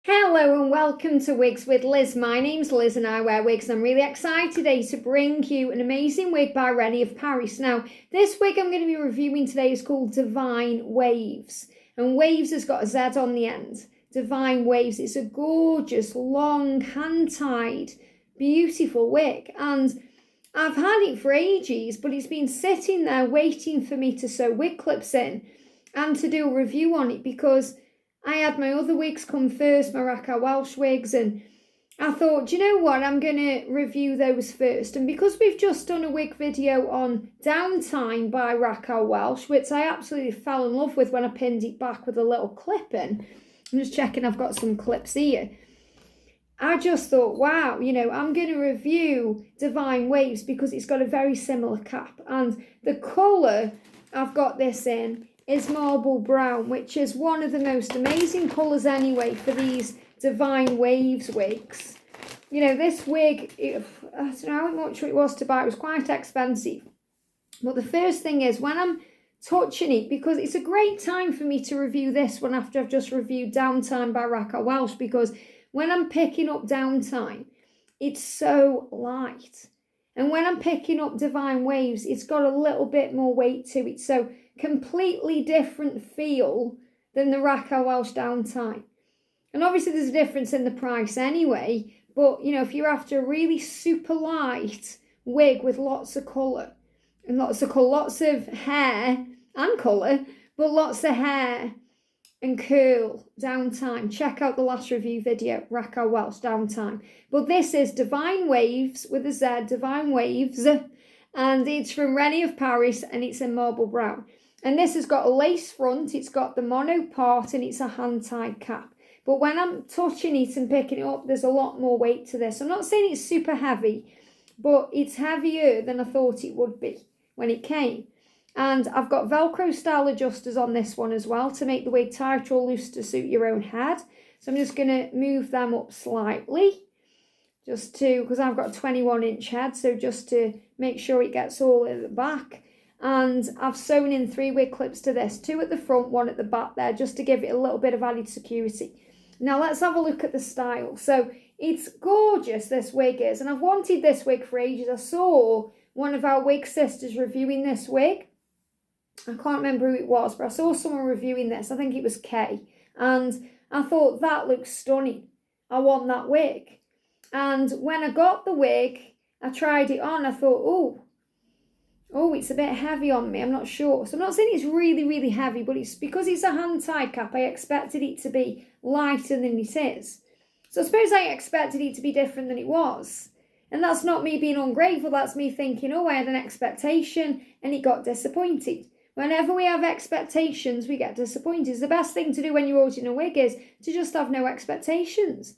Hello and welcome to Wigs with Liz. My name's Liz and I wear wigs. I'm really excited today to bring you an amazing wig by Rene Of Paris. Now, this wig I'm going to be reviewing today is called Divine Wacvez. And Wavez has got a Z on the end. Divine Wacvez. It's a gorgeous, long, hand-tied, beautiful wig. And I've had it for ages, but it's been sitting there waiting for me to sew wig clips in and to do a review on it because I had my other wigs come first, my Welsh wigs, and I thought, do you know what, I'm going to review those first. And because we've just done a wig video on Downtime by Welsh, which I absolutely fell in love with when I pinned it back with a little clip in. I'm just checking I've got some clips here. I just thought, wow, I'm going to review Divine Wacvez because it's got a very similar cap. And the colour I've got this in is marble brown, which is one of the most amazing colours anyway for these Divine Wacvez wigs. This wig, I don't know how much it was to buy. It was quite expensive. But the first thing is, when I'm touching it, because it's a great time for me to review this one after I've just reviewed Downtime by Welsh, because when I'm picking up Downtime, it's so light. And when I'm picking up Divine Wacvez, it's got a little bit more weight to it. So completely different feel than the Welsh Downtime. And obviously there's a difference in the price anyway, but if you're after a really super light wig with lots of colour, lots of hair and colour, but lots of hair and curl, Downtime, check out the last review video, Welsh Downtime. But this is Divine Wacvez with a Z, Divine Wacvez, and it's from Rene Of Paris and it's in marble brown. And this has got a lace front, it's got the mono part, and it's a hand-tied cap. But when I'm touching it and picking it up, there's a lot more weight to this. I'm not saying it's super heavy, but it's heavier than I thought it would be when it came. And I've got Velcro style adjusters on this one as well to make the wig tight or loose to suit your own head. So I'm just going to move them up slightly, because I've got a 21-inch head, so just to make sure it gets all at the back. And I've sewn in 3 wig clips to this, 2 at the front, 1 at the back there, just to give it a little bit of added security. Now let's have a look at the style. So it's gorgeous, this wig is, and I've wanted this wig for ages. I saw one of our wig sisters reviewing this wig. I can't remember who it was, but I saw someone reviewing this. I think it was Kay. And I thought, that looks stunning. I want that wig. And when I got the wig, I tried it on. I thought, oh, it's a bit heavy on me. I'm not sure. So I'm not saying it's really, really heavy, but it's because it's a hand-tied cap, I expected it to be lighter than it is. So I suppose I expected it to be different than it was. And that's not me being ungrateful. That's me thinking, I had an expectation and it got disappointed. Whenever we have expectations, we get disappointed. The best thing to do when you're ordering a wig is to just have no expectations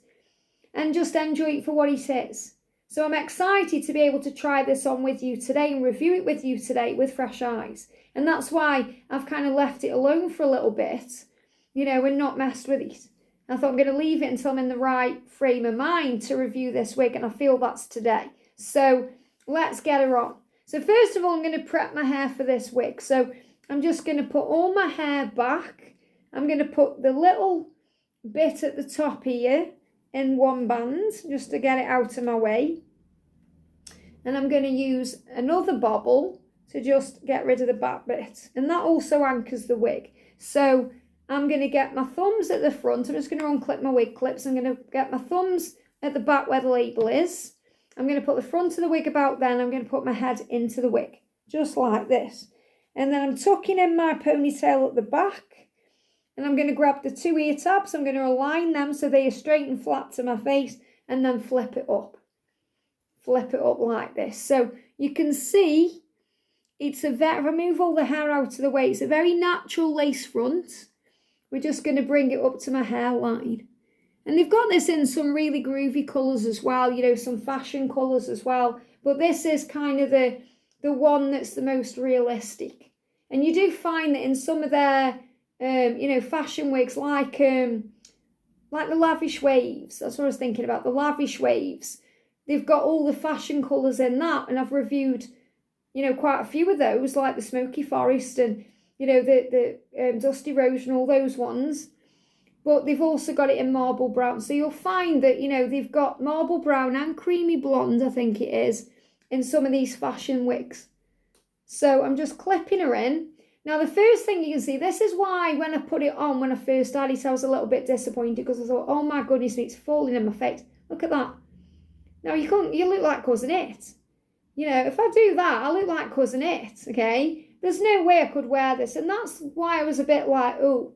and just enjoy it for what it is. So I'm excited to be able to try this on with you today and review it with you today with fresh eyes. And that's why I've kind of left it alone for a little bit, and not messed with it. I thought I'm going to leave it until I'm in the right frame of mind to review this wig, and I feel that's today. So let's get her on. So first of all, I'm going to prep my hair for this wig. So I'm just going to put all my hair back. I'm going to put the little bit at the top here in one band just to get it out of my way. And I'm going to use another bobble to just get rid of the back bit. And that also anchors the wig. So I'm going to get my thumbs at the front. I'm just going to unclip my wig clips. I'm going to get my thumbs at the back where the label is. I'm going to put the front of the wig about then. I'm going to put my head into the wig, just like this. And then I'm tucking in my ponytail at the back. And I'm going to grab the 2 ear tabs. I'm going to align them so they are straight and flat to my face. And then flip it up. Flip it up like this. So you can see it's if I move all the hair out of the way, it's a very natural lace front. We're just going to bring it up to my hairline. And they've got this in some really groovy colours as well, some fashion colours as well. But this is kind of the one that's the most realistic. And you do find that in some of their, fashion wigs like the Lavish Waves. That's what I was thinking about, the Lavish Waves. They've got all the fashion colours in that. And I've reviewed, quite a few of those, like the Smoky Forest and, the Dusty Rose and all those ones. but they've also got it in marble brown. So you'll find that, you know, they've got marble brown and creamy blonde, I think it is, in some of these fashion wigs. So I'm just clipping her in. Now, the first thing you can see, this is why when I put it on, when I first had it, I was a little bit disappointed because I thought, oh my goodness, it's falling in my face. Look at that. Now, you look like Cousin It. You know, if I do that, I look like Cousin It, okay? There's no way I could wear this. And that's why I was a bit like, oh,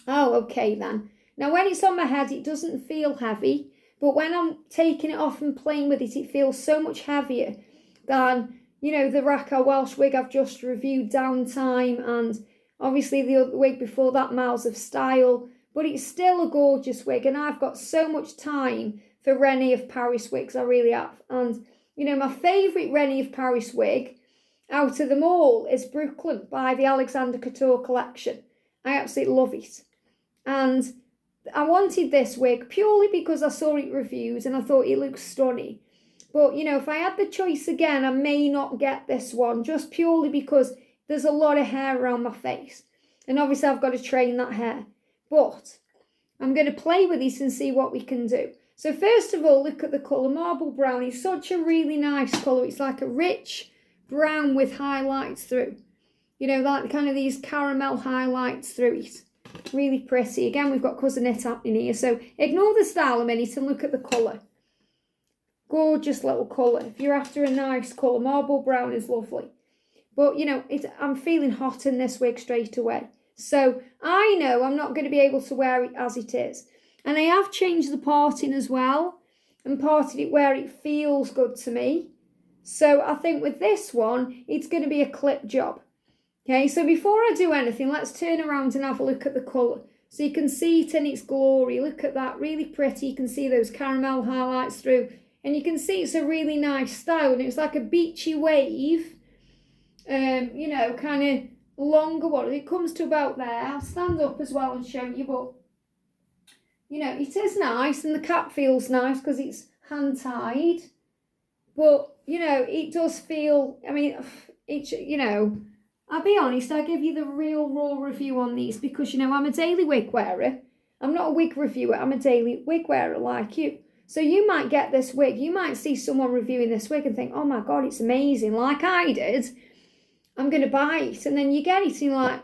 okay then. Now, when it's on my head, it doesn't feel heavy. But when I'm taking it off and playing with it, it feels so much heavier than, you know, the Raquel Welch wig I've just reviewed, Downtime, and obviously the other wig before that, Miles of Style. But it's still a gorgeous wig, and I've got so much time for Rene Of Paris wigs, I really have. And, you know, my favourite Rene Of Paris wig out of them all is Brooklyn by the Alexander Couture collection. I absolutely love it. And I wanted this wig purely because I saw it reviewed and I thought it looked stunning. But, you know, if I had the choice again, I may not get this one, just purely because there's a lot of hair around my face. And obviously I've got to train that hair. But I'm going to play with this and see what we can do. So first of all, look at the colour. Marble brown is such a really nice colour. It's like a rich brown with highlights through. You know, like kind of these caramel highlights through it. Really pretty. Again, we've got Cousin It happening here. So ignore the style a minute and look at the colour. Gorgeous little colour. If you're after a nice colour, marble brown is lovely. But, you know, I'm feeling hot in this wig straight away. So I know I'm not going to be able to wear it as it is. And I have changed the parting as well. And parted it where it feels good to me. So I think with this one, it's going to be a clip job. Okay, so before I do anything, let's turn around and have a look at the colour. So you can see it in its glory. Look at that, really pretty. You can see those caramel highlights through. And you can see it's a really nice style. And it's like a beachy wave. You know, kind of longer one. It comes to about there. I'll stand up as well and show you. But, you know, it is nice. And the cap feels nice because it's hand-tied. But, you know, it does feel, I mean, it's, you know, I'll be honest, I give you the real raw review on these because, you know, I'm a daily wig wearer. I'm not a wig reviewer, I'm a daily wig wearer like you. So you might get this wig, you might see someone reviewing this wig and think, oh my God, it's amazing, like I did. I'm going to buy it. And then you get it and you're like,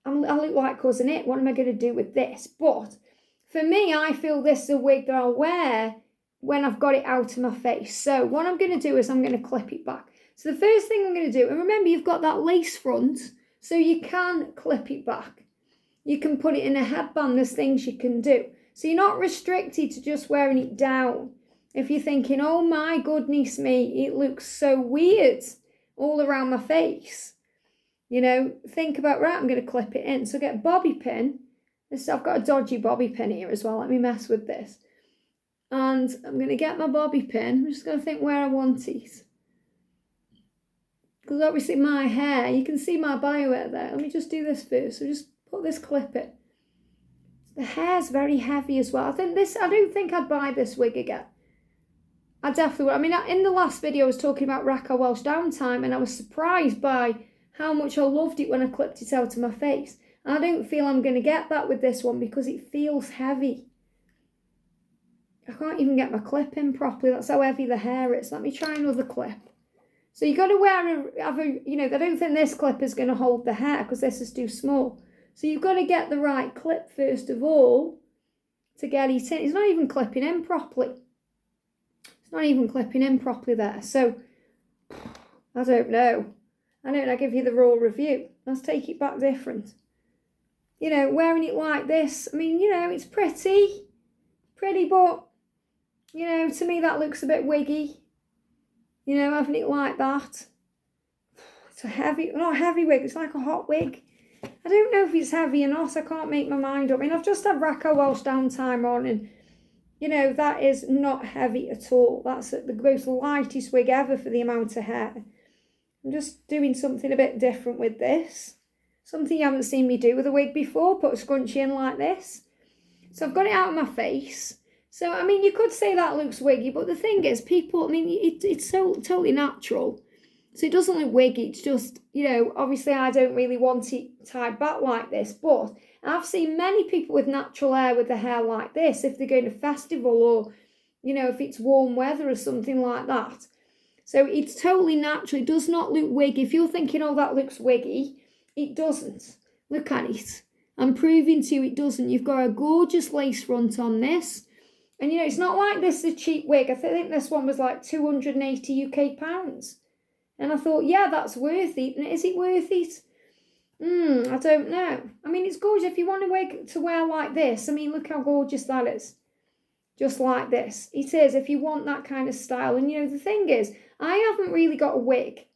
I look like Cousin It, what am I going to do with this? But for me, I feel this is a wig that I'll wear when I've got it out of my face. So what I'm going to do is I'm going to clip it back. So the first thing I'm going to do, and remember you've got that lace front, so you can clip it back. You can put it in a headband, there's things you can do. So you're not restricted to just wearing it down. If you're thinking, oh my goodness me, it looks so weird all around my face. You know, think about, right, I'm going to clip it in. So get a bobby pin. I've got a dodgy bobby pin here as well. Let me mess with this. And I'm going to get my bobby pin. I'm just going to think where I want it. Because obviously my hair, you can see my bio hair there. Let me just do this first. So just put this clip in. The hair's very heavy as well. I don't think I'd buy this wig again. I definitely would. I mean, in the last video I was talking about Raquel Welch Downtime and I was surprised by how much I loved it when I clipped it out of my face. I don't feel I'm going to get that with this one because it feels heavy. I can't even get my clip in properly. That's how heavy the hair is. Let me try another clip. So you got to you know, I don't think this clip is going to hold the hair because this is too small. So you've got to get the right clip first of all to get it in. It's not even clipping in properly. It's not even clipping in properly there. So, I don't know. I give you the raw review. Let's take it back different. You know, wearing it like this, I mean, you know, it's pretty, but, you know, to me that looks a bit wiggy. You know, having it like that. It's a heavy, not a heavy wig, it's like a hot wig. I don't know if it's heavy or not, I can't make my mind up. I mean, I've just had Raquel Welch Downtime on and, you know, that is not heavy at all. That's the most lightest wig ever for the amount of hair. I'm just doing something a bit different with this. Something you haven't seen me do with a wig before, put a scrunchie in like this. So I've got it out of my face. So, I mean, you could say that looks wiggy, but the thing is, people, I mean, it's so totally natural. So it doesn't look wiggy. It's just, you know, obviously I don't really want it tied back like this. But I've seen many people with natural hair with the hair like this, if they're going to festival or, you know, if it's warm weather or something like that. So it's totally natural. It does not look wiggy. If you're thinking, oh, that looks wiggy, it doesn't. Look at it. I'm proving to you it doesn't. You've got a gorgeous lace front on this. And, you know, it's not like this is a cheap wig. I think this one was like 280 UK pounds. And I thought, yeah, that's worth it. And is it worth it? I don't know. I mean, it's gorgeous. If you want a wig to wear like this, I mean, look how gorgeous that is. Just like this. It is, if you want that kind of style. And, you know, the thing is, I haven't really got a wig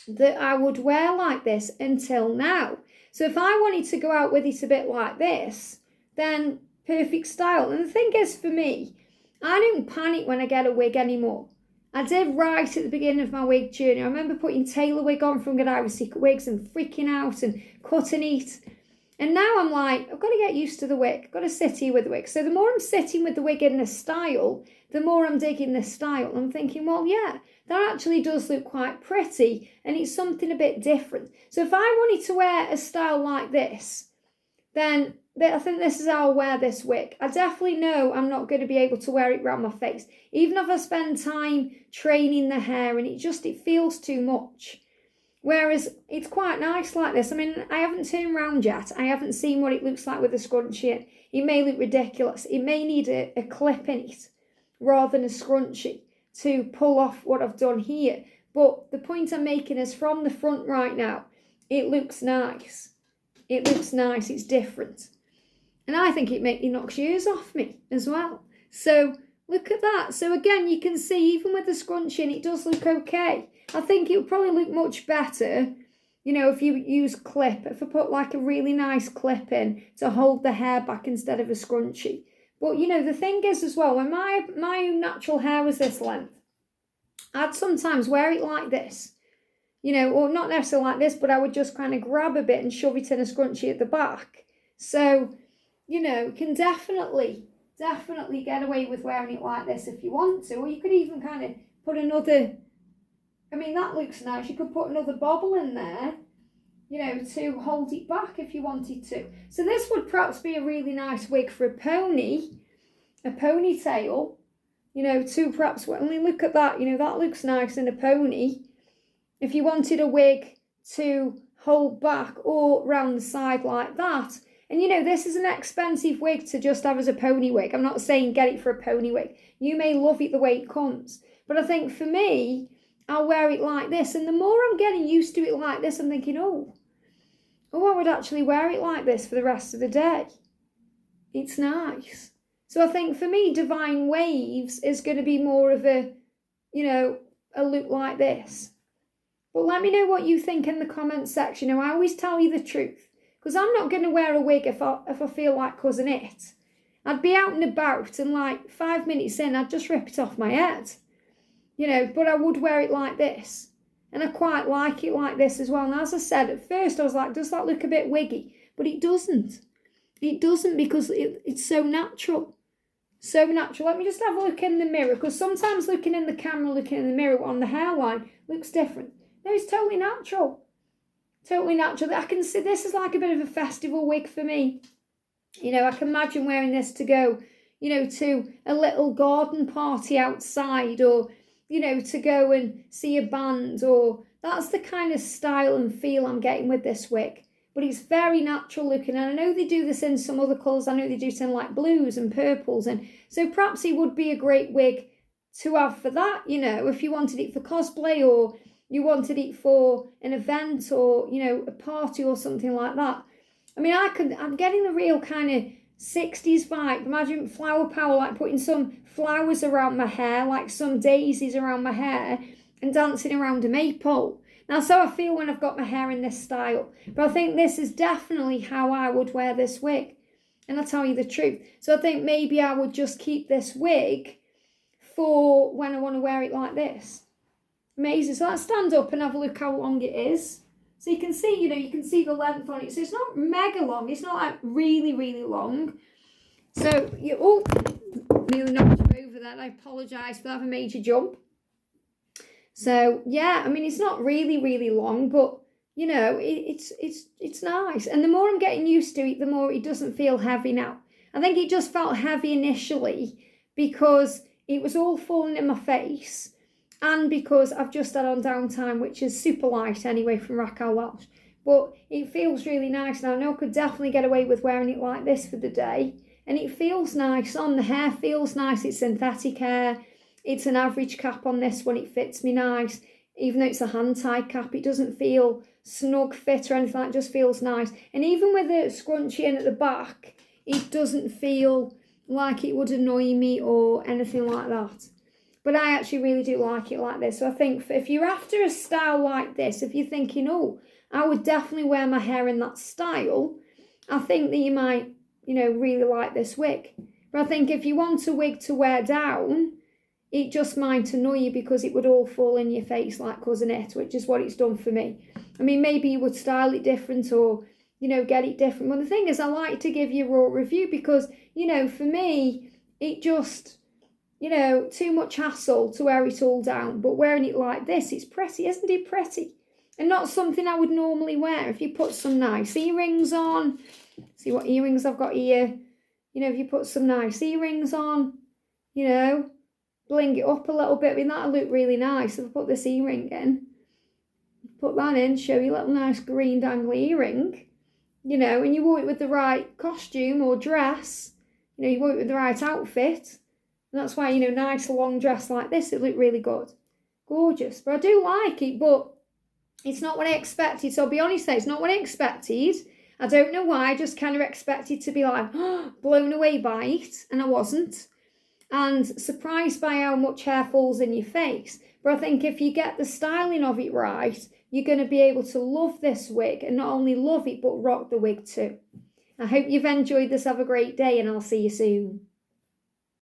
that I would wear like this until now. So if I wanted to go out with it a bit like this, then perfect style. And the thing is, for me, I don't panic when I get a wig anymore. I did right at the beginning of my wig journey. I remember putting tailor wig on from Godiva Secret Wigs and freaking out and cutting it. And now I'm like, I've got to get used to the wig. I've got to sit here with the wig. So the more I'm sitting with the wig in this style, the more I'm digging this style. I'm thinking, well, yeah, that actually does look quite pretty and it's something a bit different. So if I wanted to wear a style like this, then I think this is how I'll wear this wig. I definitely know I'm not going to be able to wear it around my face. Even if I spend time training the hair and it feels too much. Whereas it's quite nice like this. I mean, I haven't turned around yet. I haven't seen what it looks like with a scrunchie. It may look ridiculous. It may need a clip in it rather than a scrunchie to pull off what I've done here. But the point I'm making is from the front right now, it looks nice. It looks nice. It's different. And I think it knocks years off me as well. So look at that. So again, you can see even with the scrunchie, it does look okay. I think it would probably look much better, you know, if you use clip. If I put like a really nice clip in to hold the hair back instead of a scrunchie. But, you know, the thing is as well, when my natural hair was this length, I'd sometimes wear it like this. You know, or not necessarily like this, but I would just kind of grab a bit and shove it in a scrunchie at the back. So, you know, you can definitely get away with wearing it like this if you want to. Or you could even kind of put another, I mean, that looks nice. You could put another bobble in there, you know, to hold it back if you wanted to. So this would perhaps be a really nice wig for a ponytail, you know, to perhaps, I mean, look at that, you know, that looks nice in a pony. If you wanted a wig to hold back or round the side like that. And, you know, this is an expensive wig to just have as a pony wig. I'm not saying get it for a pony wig. You may love it the way it comes. But I think for me, I'll wear it like this. And the more I'm getting used to it like this, I'm thinking, oh, I would actually wear it like this for the rest of the day. It's nice. So I think for me, Divine Wacvez is going to be more of a, you know, a look like this. But let me know what you think in the comments section. You know, I always tell you the truth. Because I'm not going to wear a wig if I feel like causing it. I'd be out and about and like 5 minutes in, I'd just rip it off my head. You know, but I would wear it like this. And I quite like it like this as well. And as I said, at first I was like, does that look a bit wiggy? But it doesn't. It doesn't because it's so natural. So natural. Let me just have a look in the mirror. Because sometimes looking in the camera, looking in the mirror on the hairline looks different. No, it's totally natural. Totally natural. I can see this is like a bit of a festival wig for me. You know, I can imagine wearing this to go, you know, to a little garden party outside or, you know, to go and see a band or that's the kind of style and feel I'm getting with this wig. But it's very natural looking. And I know they do this in some other colours. I know they do some like blues and purples. And so perhaps it would be a great wig to have for that, you know, if you wanted it for cosplay or you wanted it for an event or, you know, a party or something like that. I mean, I'm getting the real kind of 60s vibe. Imagine flower power, like putting some flowers around my hair, like some daisies around my hair and dancing around a maypole. Now, so I feel when I've got my hair in this style. But I think this is definitely how I would wear this wig. And I'll tell you the truth. So I think maybe I would just keep this wig for when I want to wear it like this. Amazing. So let's stand up and have a look how long it is. So you can see, you know, you can see the length on it. So it's not mega long. It's not like really, really long. So nearly knocked you over there. I apologise for that. I have a major jump. So yeah, I mean, it's not really, really long, but you know, it's nice. And the more I'm getting used to it, the more it doesn't feel heavy now. I think it just felt heavy initially because it was all falling in my face, and because I've just had on downtime, which is super light anyway from Raquel Welch. But it feels really nice now. I know I could definitely get away with wearing it like this for the day. And it feels nice on. The hair feels nice. It's synthetic hair. It's an average cap on this one. It fits me nice. Even though it's a hand-tied cap, it doesn't feel snug fit or anything like that. It just feels nice. And even with the scrunchie in at the back, it doesn't feel like it would annoy me or anything like that. But I actually really do like it like this. So I think if you're after a style like this, if you're thinking, oh, I would definitely wear my hair in that style, I think that you might, you know, really like this wig. But I think if you want a wig to wear down, it just might annoy you because it would all fall in your face like Cousin It, which is what it's done for me. I mean, maybe you would style it different or, you know, get it different. But the thing is, I like to give you a raw review because, you know, for me, it just, you know, too much hassle to wear it all down. But wearing it like this, it's pretty, isn't it pretty? And not something I would normally wear. If you put some nice earrings on, see what earrings I've got here. You know, if you put some nice earrings on, you know, bling it up a little bit. I mean, that'll look really nice if I put this earring in. Put that in, show you a little nice green dangly earring. You know, and you wore it with the right costume or dress. You know, you wore it with the right outfit. And that's why, you know, nice long dress like this, it looked really good. Gorgeous. But I do like it, but it's not what I expected. So I'll be honest there, it's not what I expected. I don't know why. I just kind of expected to be like, blown away by it. And I wasn't. And surprised by how much hair falls in your face. But I think if you get the styling of it right, you're going to be able to love this wig. And not only love it, but rock the wig too. I hope you've enjoyed this. Have a great day and I'll see you soon.